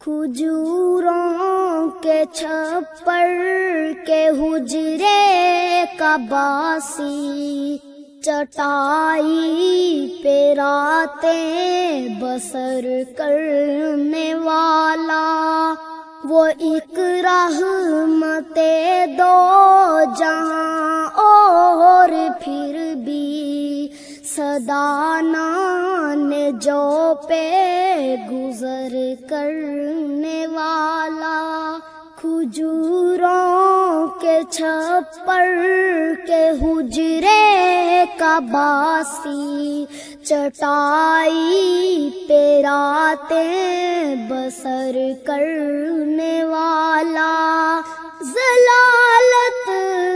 کھجوروں کے چھپر کے حجرے کا باسی، چٹائی پہ راتیں بسر کرنے والا، وہ ایک رحمت دو جہاں اور پھر بھی صدانان جو پہ گزر کرنے والا، کھجوروں کے چھپر کے حجرے کا باسی، چٹائی پہ راتیں بسر کرنے والا، ضلالت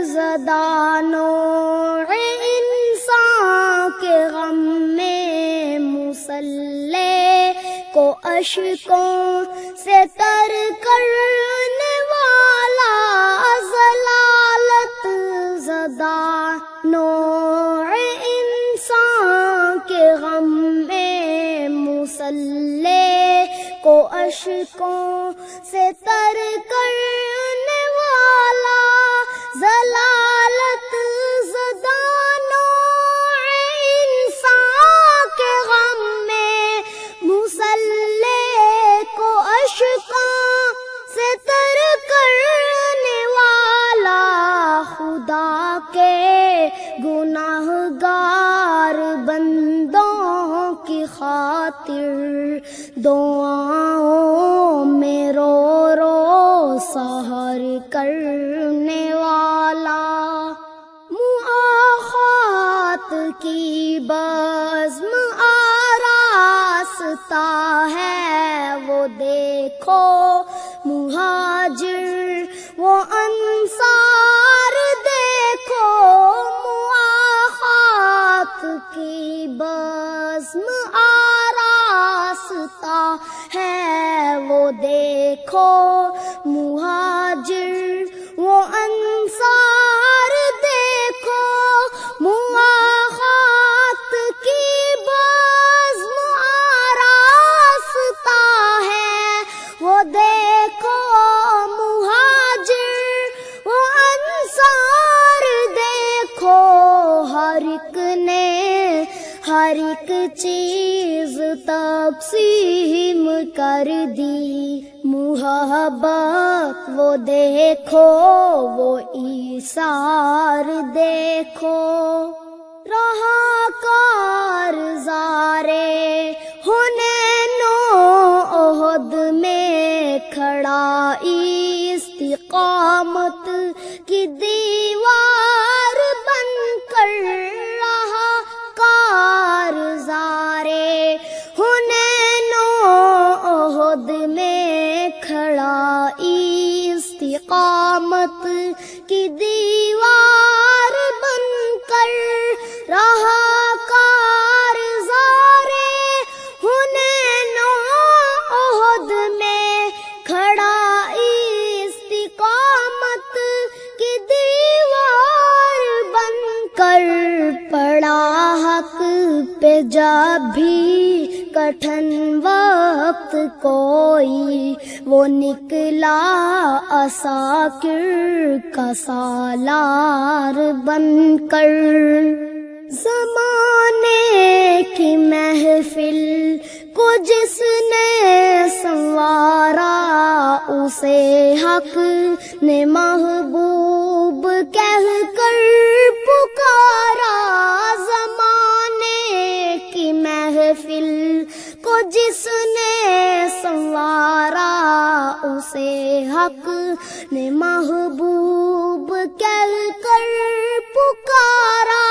زدہ نوع انسان کے غم میں مسلح کو اشکوں سے تر کرنے والا، ضلالت زدہ نوع انسان کے غم میں مسلح کو اشکوں سے تر کرنے والا، ضلالت زدہ نوع انسان کے غم میں مسلح کو اشکوں سے تر کرنے والا، خدا کے گناہگار بندوں کی خاطر دعاؤں میں رو رو سحر کرنے والا، مؤاخات کی بزم آراستہ ہے وہ دیکھو مہاجر وہ انصار دیکھو، مؤاخات کی بزم آراستہ ہے وہ دیکھو مہاجر وہ انصار دیکھو، مؤاخات کی بزم آراستہ ہے وہ دیکھو مہاجر وہ انصار دیکھو، ہر ایک نے ہر ایک چیز تقسیم کر دی، محبت وہ دیکھو وہ ایثار دیکھو، رہا کارزارے حنین و احد میں کھڑا استقامت کی دیوار بن کر، رہا کارزارے حنین و احد میں کھڑا استقامت کی دیوار بن کر، رہا کارزارے حنین و احد میں کھڑا استقامت کی دیوار بن کر، پڑا حق پہ جب بھی کٹھن وقت کوئی وہ نکلا عساکر کا سالار بن کر، زمانے کی محفل کو جس نے سنوارا اسے حق نے محبوب کہہ کر پکارا، زمانے کی محفل کو جس نے سنوارا اسے حق نے محبوب کہہ کر پکارا،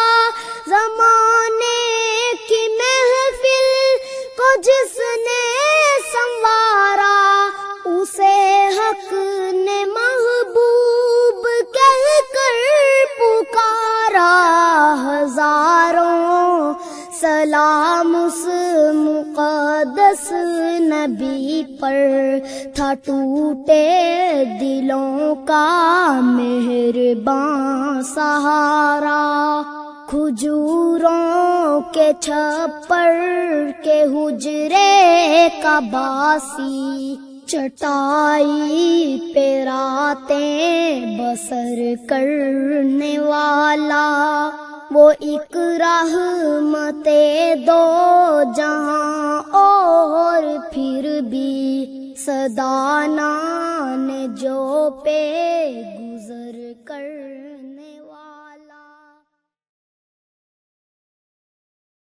زمانے کی محفل کو جس نے سنوارا اسے حق نے محبوب کہہ کر پکارا، ہزاروں سلام اس مقدس نبی پر تھا ٹوٹے دلوں کا مہرباں سہارا، کھجوروں کے چھپر کے حجرے کا باسی، چٹائی پہ راتیں بسر کرنے والا، وہ ایک رحمت دو جہاں اور پھر بھی صدا نان جو پہ گزر کر